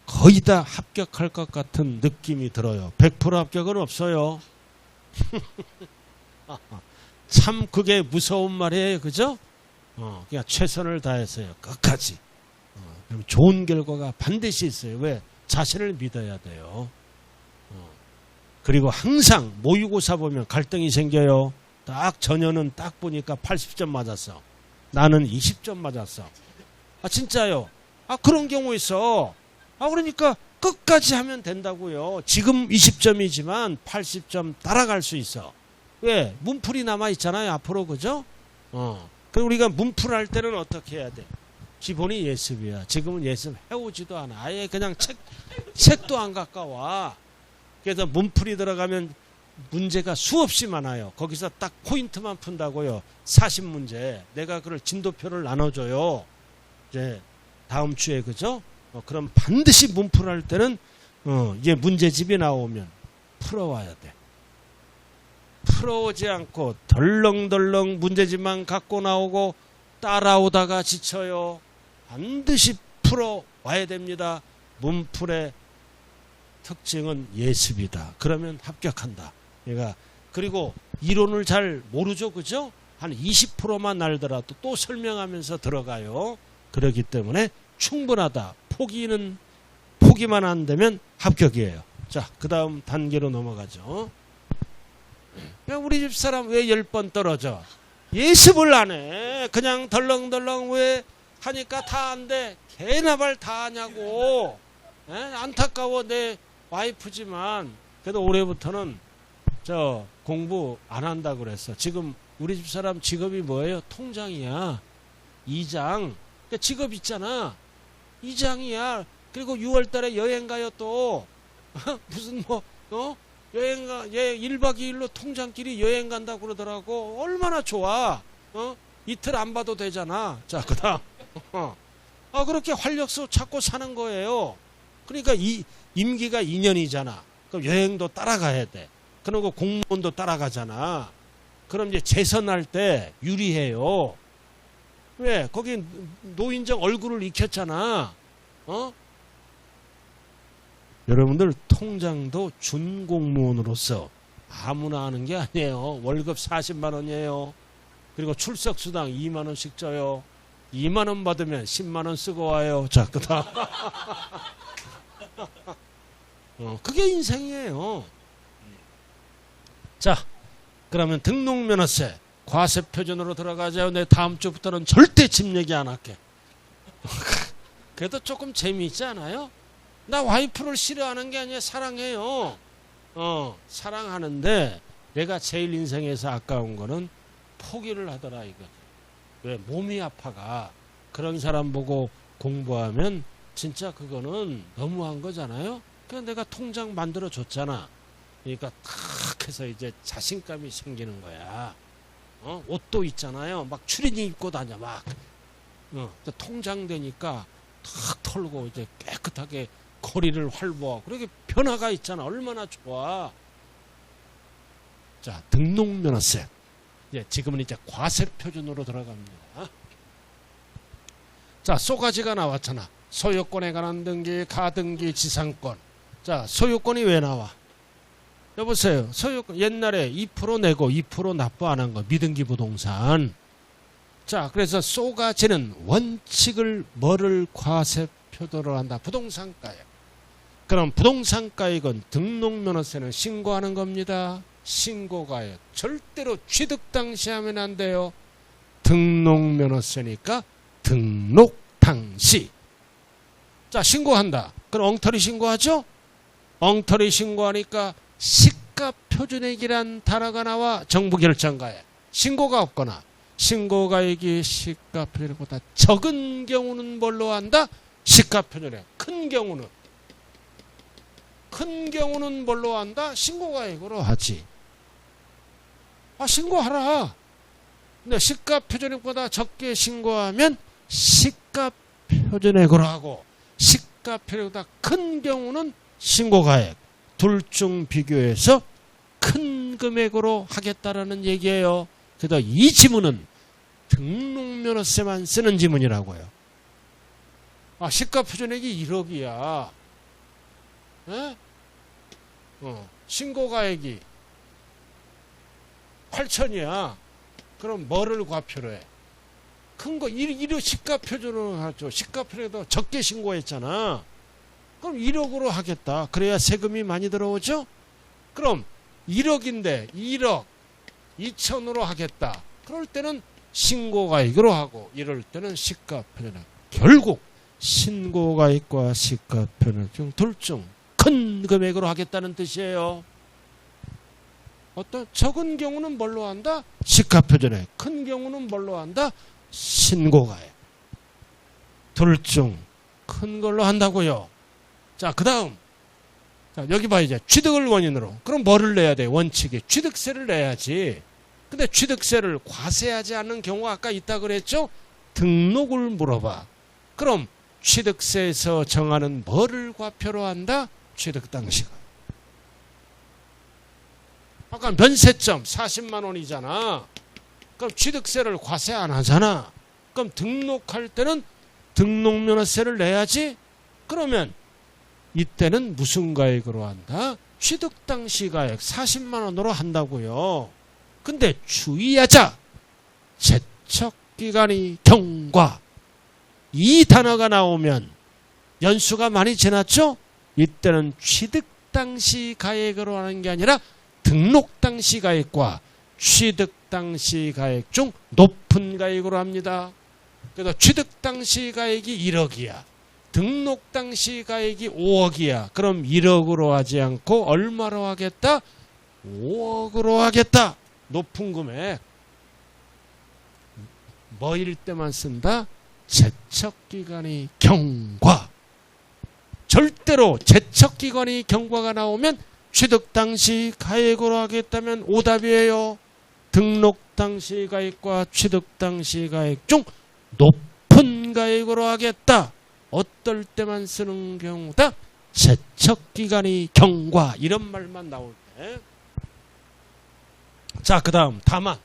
거의 다 합격할 것 같은 느낌이 들어요. 100% 합격은 없어요. 참 그게 무서운 말이에요, 그죠? 그냥 최선을 다했어요, 끝까지. 그럼 좋은 결과가 반드시 있어요. 왜? 자신을 믿어야 돼요. 그리고 항상 모의고사 보면 갈등이 생겨요. 딱 전혀는 딱 보니까 80점 맞았어. 나는 20점 맞았어. 아 진짜요. 아 그런 경우 있어. 아 그러니까 끝까지 하면 된다고요. 지금 20점이지만 80점 따라갈 수 있어. 왜? 문풀이 남아 있잖아요. 앞으로 그죠? 그럼 우리가 문풀할 때는 어떻게 해야 돼? 기본이 예습이야. 지금은 예습 해오지도 않아. 아예 그냥 책도 안 가까워. 그래서 문풀이 들어가면 문제가 수없이 많아요. 거기서 딱 포인트만 푼다고요. 40문제. 내가 그걸 진도표를 나눠줘요. 이제 다음 주에 그죠? 그럼 반드시 문풀할 때는 이게 문제집이 나오면 풀어와야 돼. 풀어오지 않고 덜렁덜렁 문제집만 갖고 나오고 따라오다가 지쳐요. 반드시 풀어와야 됩니다. 문풀의 특징은 예습이다. 그러면 합격한다. 얘가 그리고 이론을 잘 모르죠, 그죠? 한 20%만 알더라도 또 설명하면서 들어가요. 그렇기 때문에 충분하다. 포기만 안 되면 합격이에요. 자, 그 다음 단계로 넘어가죠. 우리 집 사람 왜 10번 떨어져? 예습을 안 해. 그냥 덜렁덜렁 왜 하니까 다 안 돼. 개나 발 다 하냐고. 안타까워 내 와이프지만 그래도 올해부터는 저 공부 안 한다 그랬어. 지금 우리 집 사람 직업이 뭐예요? 통장이야. 이장. 그러니까 직업 있잖아. 이장이야. 그리고 6월 달에 여행 가요 또. 무슨 여행 가, 1박 2일로 통장끼리 여행 간다고 그러더라고. 얼마나 좋아. 이틀 안 봐도 되잖아. 자, 그 다음. 그렇게 활력소 찾고 사는 거예요. 그러니까 임기가 2년이잖아. 그럼 여행도 따라가야 돼. 그리고 공무원도 따라가잖아. 그럼 이제 재선할 때 유리해요. 왜? 거기 노인정 얼굴을 익혔잖아. 여러분들 통장도 준공무원으로서 아무나 하는 게 아니에요. 월급 40만 원이에요. 그리고 출석수당 2만 원씩 줘요. 2만 원 받으면 10만 원 쓰고 와요. 자, 그 다음. 그게 인생이에요. 자, 그러면 등록면허세 과세표준으로 들어가자요. 내 다음 주부터는 절대 집 얘기 안 할게. 그래도 조금 재미있지 않아요? 나 와이프를 싫어하는 게 아니라 사랑해요. 사랑하는데 내가 제일 인생에서 아까운 거는 포기를 하더라 이거. 왜? 몸이 아파가. 그런 사람 보고 공부하면 진짜 그거는 너무한 거잖아요. 그래서 내가 통장 만들어 줬잖아. 그러니까 탁 해서 이제 자신감이 생기는 거야. 옷도 있잖아요. 막 추리닝 입고 다녀 막. 통장 되니까 탁 털고 이제 깨끗하게 거리를 활보하고 그렇게 변화가 있잖아. 얼마나 좋아. 자, 등록면허세. 지금은 이제 과세표준으로 들어갑니다. 자, 쏘가지가 나왔잖아. 소유권에 관한 등기, 가등기, 지상권. 자, 소유권이 왜 나와? 여보세요. 소유권 옛날에 2% 내고 2% 납부 안 한 거 미등기 부동산. 자, 그래서 쏘가지는 원칙을 뭐를 과세표준으로 한다? 부동산가액. 그럼 부동산가액은 등록면허세는 신고하는 겁니다. 신고가액. 절대로 취득 당시 하면 안 돼요. 등록면허세니까 등록 당시. 자, 신고한다. 그럼 엉터리 신고하죠? 엉터리 신고하니까 시가표준액이란 단어가 나와. 정부결정가액. 신고가 없거나 신고가액이 시가표준액보다 적은 경우는 뭘로 한다? 시가표준액. 큰 경우는 뭘로 한다? 신고가액으로 하지. 신고하라. 근데 시가표준액보다 적게 신고하면 시가표준액으로 하고 시가표준액보다 큰 경우는 신고가액. 둘 중 비교해서 큰 큰 금액으로 하겠다라는 얘기예요. 그래서 이 지문은 등록면허세만 쓰는 지문이라고요. 시가표준액이 1억이야. 에? 신고가액이 8천이야. 그럼 뭐를 과표로 해? 큰 거, 1억 시가표준으로 하죠. 시가표준액도 적게 신고했잖아. 그럼 1억으로 하겠다. 그래야 세금이 많이 들어오죠? 그럼 1억인데 1억 2천으로 하겠다. 그럴 때는 신고가액으로 하고, 이럴 때는 시가표준액. 결국 신고가액과 시가표준액 중 둘 중 큰 금액으로 하겠다는 뜻이에요. 어떤 적은 경우는 뭘로 한다? 시가표준액. 큰 경우는 뭘로 한다? 신고가액. 둘 중 큰 걸로 한다고요. 자, 그 다음. 자, 여기 봐, 이제. 취득을 원인으로. 그럼 뭐를 내야 돼? 원칙이. 취득세를 내야지. 근데 취득세를 과세하지 않는 경우가 아까 있다 그랬죠? 등록을 물어봐. 그럼 취득세에서 정하는 뭐를 과표로 한다? 취득 당시가. 아까 면세점 40만 원이잖아. 그럼 취득세를 과세 안 하잖아. 그럼 등록할 때는 등록면허세를 내야지. 그러면 이때는 무슨 가액으로 한다? 취득 당시 가액 40만 원으로 한다고요. 근데 주의하자. 제척기간이 경과. 이 단어가 나오면 연수가 많이 지났죠? 이때는 취득 당시 가액으로 하는 게 아니라 등록 당시 가액과 취득 당시 가액 중 높은 가액으로 합니다. 그래서 취득 당시 가액이 1억이야. 등록 당시 가액이 5억이야. 그럼 1억으로 하지 않고 얼마로 하겠다? 5억으로 하겠다. 높은 금액. 뭐일 때만 쓴다? 제척기간이 경과. 절대로 제척기간이 경과가 나오면 취득 당시 가액으로 하겠다면 오답이에요. 등록 당시 가액과 취득 당시 가액 중 높은 가액으로 하겠다. 어떨 때만 쓰는 경우다? 제척기간이 경과. 이런 말만 나올 때. 자, 그 다음 다만.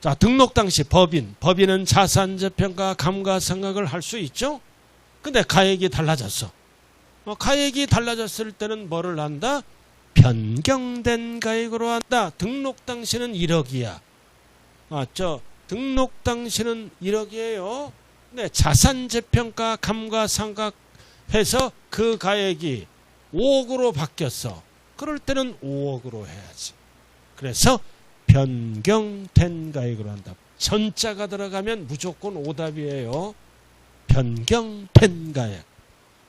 자, 등록 당시 법인. 법인은 자산재평가 감가상각을 할 수 있죠? 근데 가액이 달라졌어. 가액이 달라졌을 때는 뭐를 한다? 변경된 가액으로 한다. 등록 당시는 1억이야. 등록 당시는 1억이에요. 네, 자산재평가 감가상각해서 그 가액이 5억으로 바뀌었어. 그럴 때는 5억으로 해야지. 그래서 변경된 가액으로 한다. 전자가 들어가면 무조건 오답이에요. 변경된 가액.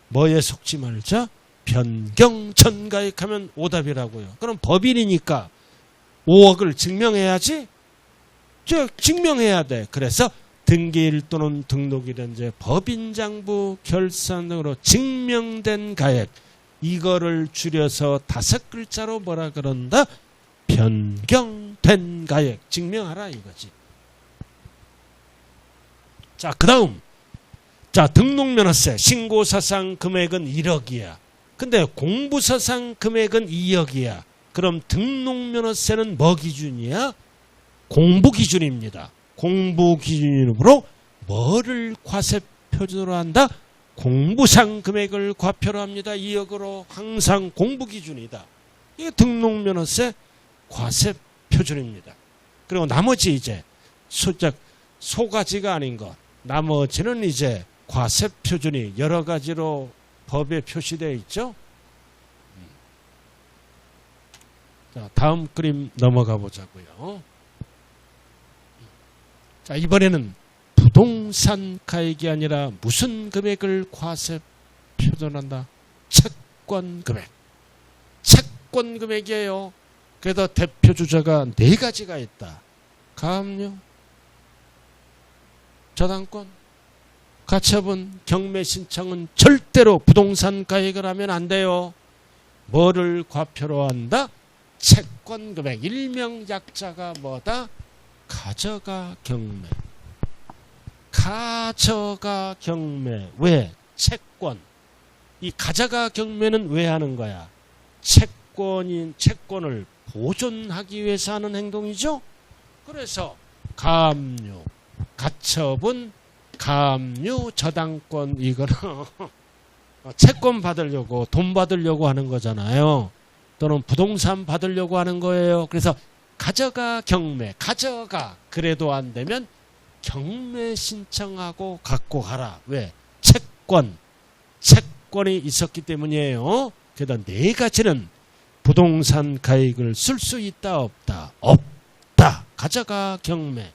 뭐에 속지 말자? 변경전 가액하면 오답이라고요. 그럼 법인이니까 5억을 증명해야지? 증명해야 돼. 그래서 등기일 또는 등록이 된 제 법인장부 결산 등으로 증명된 가액. 이거를 줄여서 5글자로 뭐라 그런다? 변경된 가액. 증명하라 이거지. 자, 그 다음. 자, 등록면허세 신고사상 금액은 1억이야. 근데 공부사상 금액은 2억이야. 그럼 등록면허세는 뭐 기준이야? 공부 기준입니다. 공부 기준으로 뭐를 과세 표준으로 한다? 공부상 금액을 과표로 합니다. 2억으로 항상 공부 기준이다. 이게 등록면허세 과세 표준입니다. 그리고 나머지 이제 소가지가 아닌 것. 나머지는 이제 과세 표준이 여러 가지로 법에 표시되어 있죠. 자, 다음 그림 넘어가 보자고요. 자, 이번에는 부동산 가액이 아니라 무슨 금액을 과세 표준한다? 채권 금액. 채권 금액이에요. 그래서 대표 주자가 4가지가 있다. 가압류, 저당권, 가처분, 경매 신청은 절대로 부동산 가액을 하면 안 돼요. 뭐를 과표로 한다? 채권 금액. 일명 약자가 뭐다? 가저가 경매. 가저가 경매. 왜? 채권. 이 가저가 경매는 왜 하는 거야? 채권을 보존하기 위해서 하는 행동이죠. 그래서 가압류, 가처분, 가압류, 저당권 이거는 채권 받으려고 돈 받으려고 하는 거잖아요. 또는 부동산 받으려고 하는 거예요. 그래서 가져가 경매, 가져가. 그래도 안 되면 경매 신청하고 갖고 가라. 왜? 채권이 있었기 때문이에요. 그래서 네 가지는 부동산 가액을 쓸 수 있다 없다? 없다. 가져가 경매.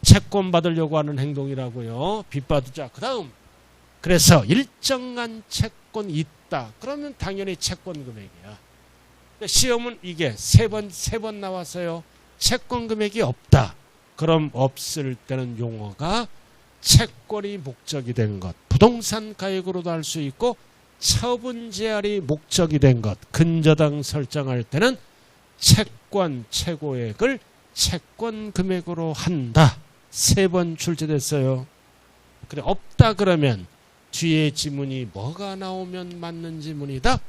채권 받으려고 하는 행동이라고요. 빚 받으자. 그 다음 그래서 일정한 채권이 있다. 그러면 당연히 채권 금액이야. 시험은 이게 세 번 나왔어요. 채권 금액이 없다. 그럼 없을 때는 용어가 채권이 목적이 된 것. 부동산 가액으로도 할 수 있고 처분 제할이 목적이 된 것. 근저당 설정할 때는 채권 최고액을 채권 금액으로 한다. 3번 출제됐어요. 그래 없다 그러면 뒤에 지문이 뭐가 나오면 맞는 지문이다?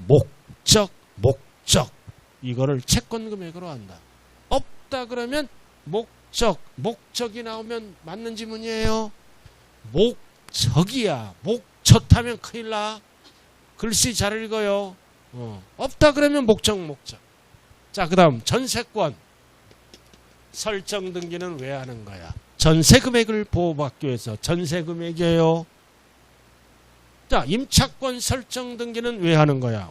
목적. 이거를 채권 금액으로 한다. 없다 그러면 목적이 나오면 맞는 지문이에요. 목적이야. 목적하면 큰일 나. 글씨 잘 읽어요. 없다 그러면 목적. 자, 그 다음 전세권 설정 등기는 왜 하는 거야? 전세 금액을 보호받기 위해서. 전세 금액이에요. 자, 임차권 설정 등기는 왜 하는 거야?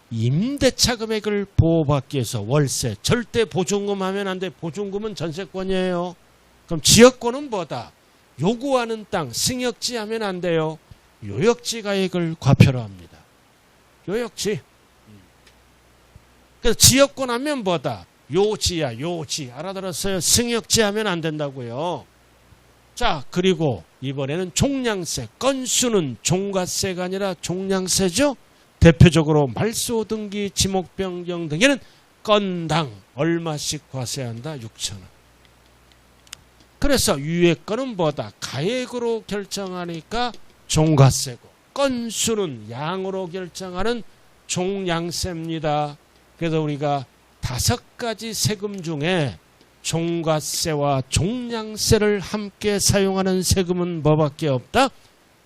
임대차 금액을 보호받기 위해서. 월세. 절대 보증금 하면 안 돼. 보증금은 전세권이에요. 그럼 지역권은 뭐다? 요구하는 땅, 승역지 하면 안 돼요. 요역지 가액을 과표로 합니다. 요역지. 그래서 지역권 하면 뭐다? 요지야, 요지. 알아들었어요? 승역지 하면 안 된다고요. 자, 그리고 이번에는 종량세. 건수는 종가세가 아니라 종량세죠? 대표적으로 말소 등기, 지목 변경 등에는 건당 얼마씩 과세한다? 6,000원. 그래서 위에 거는 뭐다? 가액으로 결정하니까 종가세고, 건수는 양으로 결정하는 종량세입니다. 그래서 우리가 5가지 세금 중에 종가세와 종량세를 함께 사용하는 세금은 뭐밖에 없다?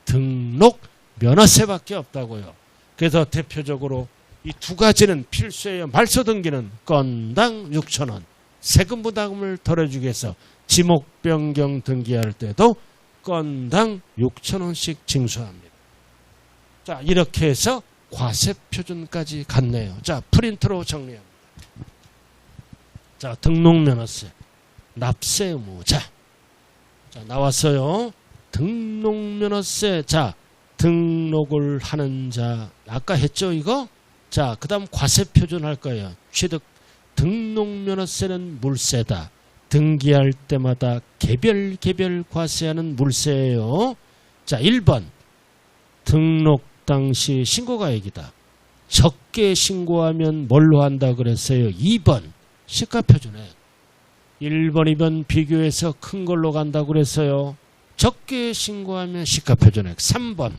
등록 면허세밖에 없다고요. 그래서 대표적으로 이 2가지는 필수예요. 말소 등기는 건당 6,000원. 세금 부담을 덜어주기 위해서 지목 변경 등기할 때도 건당 6,000원씩 징수합니다. 자, 이렇게 해서 과세 표준까지 갔네요. 자, 프린트로 정리합니다. 자, 등록면허세, 납세 의무자. 자, 나왔어요. 등록면허세. 자, 등록을 하는 자. 아까 했죠, 이거? 자, 그 다음 과세 표준 할 거예요. 취득. 등록면허세는 물세다. 등기할 때마다 개별 과세하는 물세예요. 자, 1번. 등록 당시 신고가액이다. 적게 신고하면 뭘로 한다 그랬어요? 2번. 시가표준액. 1번, 2번 비교해서 큰 걸로 간다고 그랬어요. 적게 신고하면 시가표준액. 3번.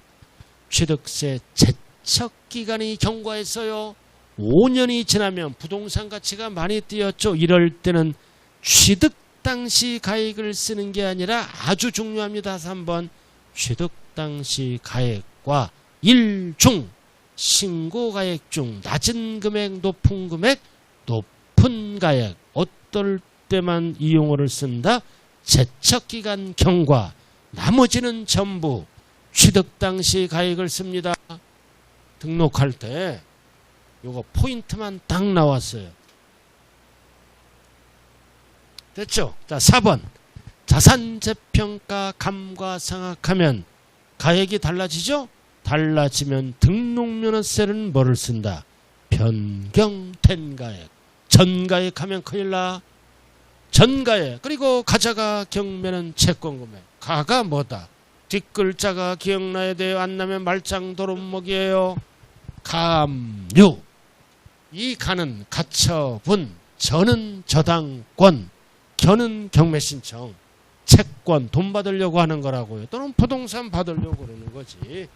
취득세 제척기간이 경과했어요. 5년이 지나면 부동산 가치가 많이 뛰었죠. 이럴 때는 취득 당시 가액을 쓰는 게 아니라 아주 중요합니다. 3번. 취득 당시 가액과 일중 신고가액 중 낮은 금액, 높은 금액, 높은 가액 어떨 때만 이 용어를 쓴다? 제척기간 경과. 나머지는 전부 취득 당시 가액을 씁니다. 등록할 때 요거 포인트만 딱 나왔어요. 됐죠? 자, 4번. 자산재평가 감가상각하면 가액이 달라지죠? 달라지면 등록면허세는 뭐를 쓴다? 변경된 가액. 전가액 하면 큰일 나. 전가액. 그리고 가져가 경매는 채권금액. 가가 뭐다? 뒷글자가 기억나야 돼요. 안 나면 말짱 도루묵이에요. 가압류. 이 가는 가처분, 저는 저당권, 겨는 경매신청. 채권, 돈 받으려고 하는 거라고요. 또는 부동산 받으려고 그러는 거지.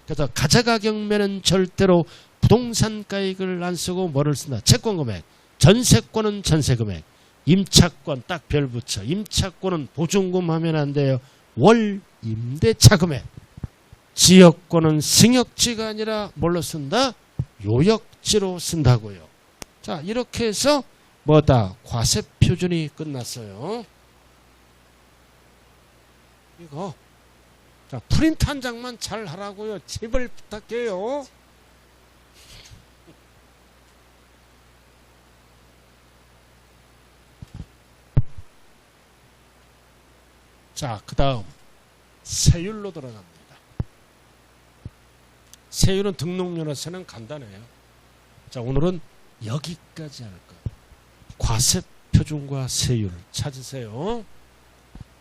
그래서 가져가 경매는 절대로 부동산가액을 안 쓰고 뭐를 쓴다? 채권금액. 전세권은 전세금액. 임차권 딱 별 붙여. 임차권은 보증금 하면 안 돼요. 월 임대차금액. 지역권은 승역지가 아니라 뭘로 쓴다? 요역지로 쓴다고요. 자, 이렇게 해서 뭐다? 과세표준이 끝났어요. 이거 자, 프린트 한 장만 잘 하라고요. 제발 부탁해요. 자, 그 다음 세율로 들어갑니다. 세율은 등록면허세는 간단해요. 자, 오늘은 여기까지 할 거예요. 과세표준과 세율 찾으세요.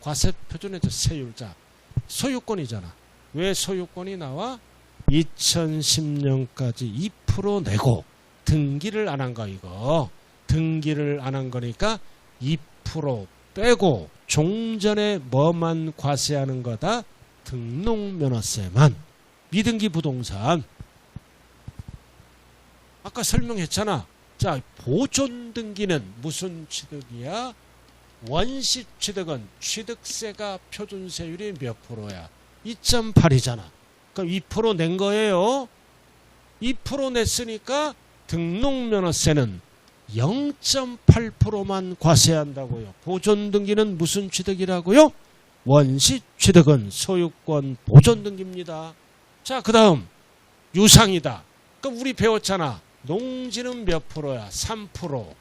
과세표준에서 세율. 자, 소유권이잖아. 왜 소유권이 나와? 2010년까지 2% 내고 등기를 안 한 거 이거. 등기를 안 한 거니까 2% 빼고 종전에 뭐만 과세하는 거다? 등록면허세만. 미등기 부동산. 아까 설명했잖아. 자, 보존등기는 무슨 취득이야? 원시 취득은 취득세가 표준세율이 몇 프로야? 2.8이잖아. 그럼 2% 낸 거예요. 2% 냈으니까 등록면허세는 0.8%만 과세한다고요. 보존등기는 무슨 취득이라고요? 원시 취득은 소유권 보존등기입니다. 자, 그 다음 유상이다. 그럼 우리 배웠잖아. 농지는 몇 프로야? 3%.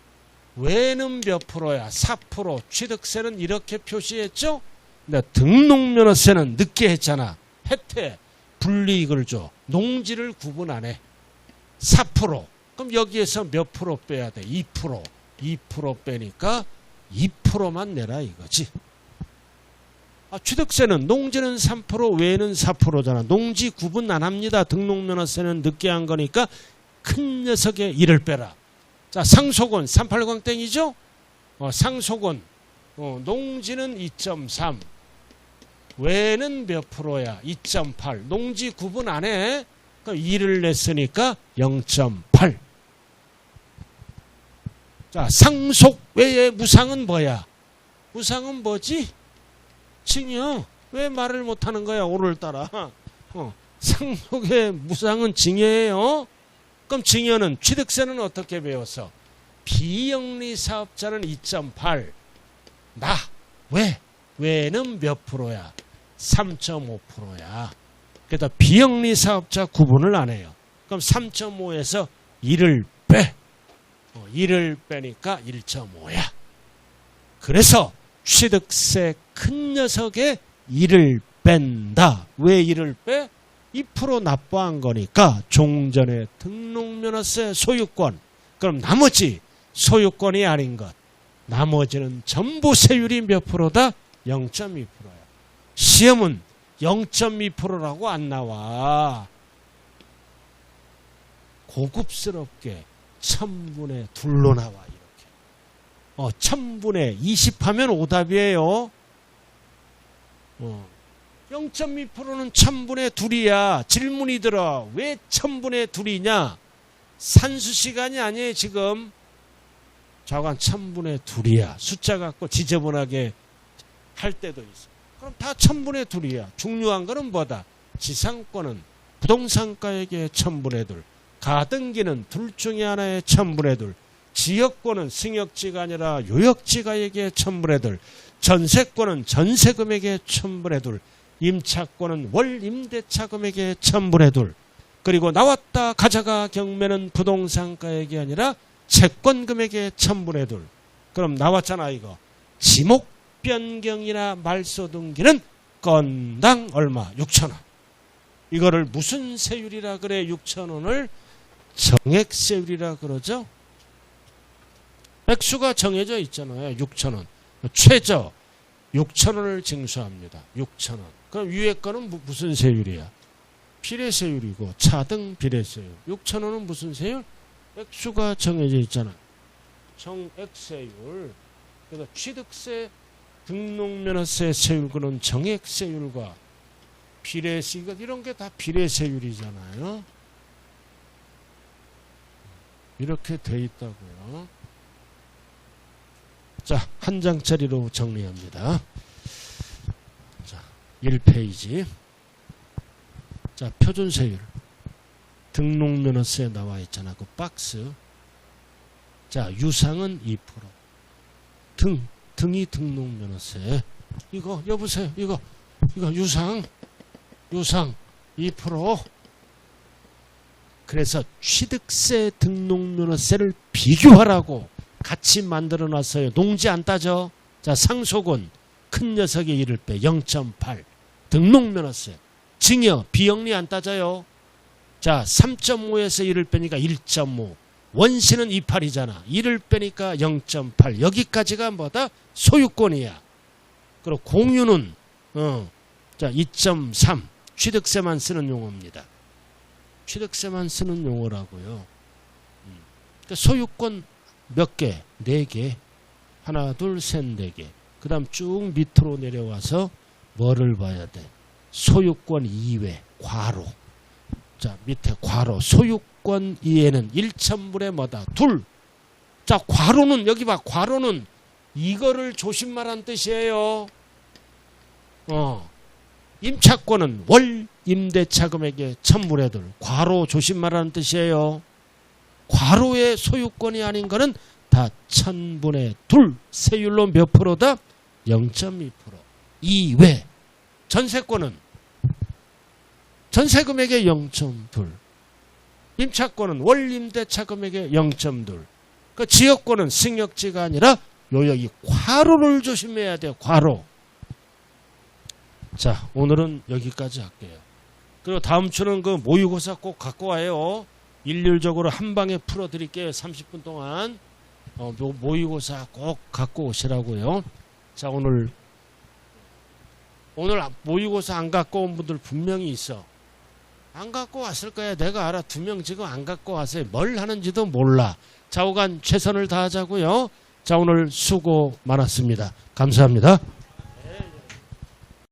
외는 몇 프로야? 4%. 취득세는 이렇게 표시했죠? 근데 등록면허세는 늦게 했잖아. 혜택, 불이익을 줘. 농지를 구분 안 해. 4%. 그럼 여기에서 몇 프로 빼야 돼? 2%. 2% 빼니까 2%만 내라 이거지. 아, 취득세는 농지는 3%, 외는 4%잖아. 농지 구분 안 합니다. 등록면허세는 늦게 한 거니까 큰 녀석의 1을 빼라. 자, 상속은 380땡이죠? 상속은 농지는 2.3, 외는 몇 프로야? 2.8. 농지 구분 안 해. 그럼 2를 냈으니까 0.8. 자, 상속 외의 무상은 뭐야? 무상은 뭐지? 징여. 왜 말을 못하는 거야 오늘따라? 상속의 무상은 징여예요. 그럼 징여는 취득세는 어떻게 배웠어? 비영리 사업자는 2.8. 나. 왜? 외는 몇 프로야? 3.5%야. 그러니까 비영리 사업자 구분을 안 해요. 그럼 3.5에서 1을 빼. 1을 빼니까 1.5야. 그래서 취득세 큰 녀석에 1을 뺀다. 왜 1을 빼? 2% 납부한 거니까 종전의 등록면허세 소유권. 그럼 나머지 소유권이 아닌 것. 나머지는 전부 세율이 몇 프로다? 0.2%야. 시험은 0.2%라고 안 나와. 고급스럽게 1000분의 2로 나와 이렇게. 1000분의 20 하면 오답이에요. 0.2%는 1000분의 2이야. 질문이 들어. 왜 1000분의 2이냐? 산수 시간이 아니에요 지금. 좌관 1000분의 2이야. 숫자 갖고 지저분하게 할 때도 있어. 그럼 다 1000분의 2이야. 중요한 거는 뭐다? 지상권은 부동산가액의 1000분의 2. 가등기는 둘 중에 하나의 1000분의 2. 지역권은 승역지가 아니라 요역지가액의 1000분의 2. 전세권은 전세금액의 1000분의 2. 임차권은 월 임대차 금액의 1000분의 2. 그리고 나왔다 가져가 경매는 부동산가액이 아니라 채권 금액의 1000분의 2. 그럼 나왔잖아 이거. 지목 변경이나 말소 등기는 건당 얼마? 6,000원. 이거를 무슨 세율이라 그래? 6,000원을 정액세율이라 그러죠. 액수가 정해져 있잖아요. 6,000원. 최저 6,000원을 징수합니다. 6,000원. 그럼 위에 거는 무슨 세율이야? 비례세율이고 차등 비례세율. 6,000원은 무슨 세율? 액수가 정해져 있잖아. 정액세율. 그래서 취득세, 등록면허세 세율은 정액세율과 비례세율, 이런 게 다 비례세율이잖아요. 이렇게 돼 있다고요. 자, 한 장짜리로 정리합니다. 자, 1페이지. 자, 표준세율. 등록면허서에 나와 있잖아. 그 박스. 자, 유상은 2%. 등이 등록면허세. 이거, 여보세요. 이거 유상 2%. 그래서 취득세 등록면허세를 비교하라고 같이 만들어 놨어요. 농지 안 따져. 자, 상속은 큰 녀석의 1을 빼 0.8. 등록면허세. 증여, 비영리 안 따져요. 자, 3.5에서 1을 빼니까 1.5. 원시는 28이잖아. 1을 빼니까 0.8. 여기까지가 뭐다? 소유권이야. 그리고 공유는 자, 2.3. 취득세만 쓰는 용어입니다. 취득세만 쓰는 용어라고요. 그러니까 소유권 몇 개? 4개. 하나, 둘, 셋, 4개. 그 다음 쭉 밑으로 내려와서 뭐를 봐야 돼? 소유권 이외, 괄호. 자, 밑에 괄호. 소유권 이외는 1천불에 뭐다? 둘. 자, 괄호는, 여기 봐. 괄호는 이거를 조심하란 뜻이에요. 임차권은 월 임대차 금액의 1000분의 2. 괄호 조심하라는 뜻이에요. 괄호의 소유권이 아닌 거는 다 1000분의 2. 세율로 몇 프로다? 0.2%. 이외. 전세권은 전세 금액의 0.2. 임차권은 월 임대차 금액의 0.2. 그 지역권은 승역지가 아니라 여기 괄호를 조심해야 돼요. 괄호. 자, 오늘은 여기까지 할게요. 그리고 다음 주는 그 모의고사 꼭 갖고 와요. 일률적으로 한 방에 풀어드릴게요. 30분 동안. 모의고사 꼭 갖고 오시라고요. 자, 오늘 모의고사 안 갖고 온 분들 분명히 있어. 안 갖고 왔을 거야. 내가 알아. 2명 지금 안 갖고 왔어요. 뭘 하는지도 몰라. 좌우간 최선을 다하자고요. 자, 오늘 수고 많았습니다. 감사합니다.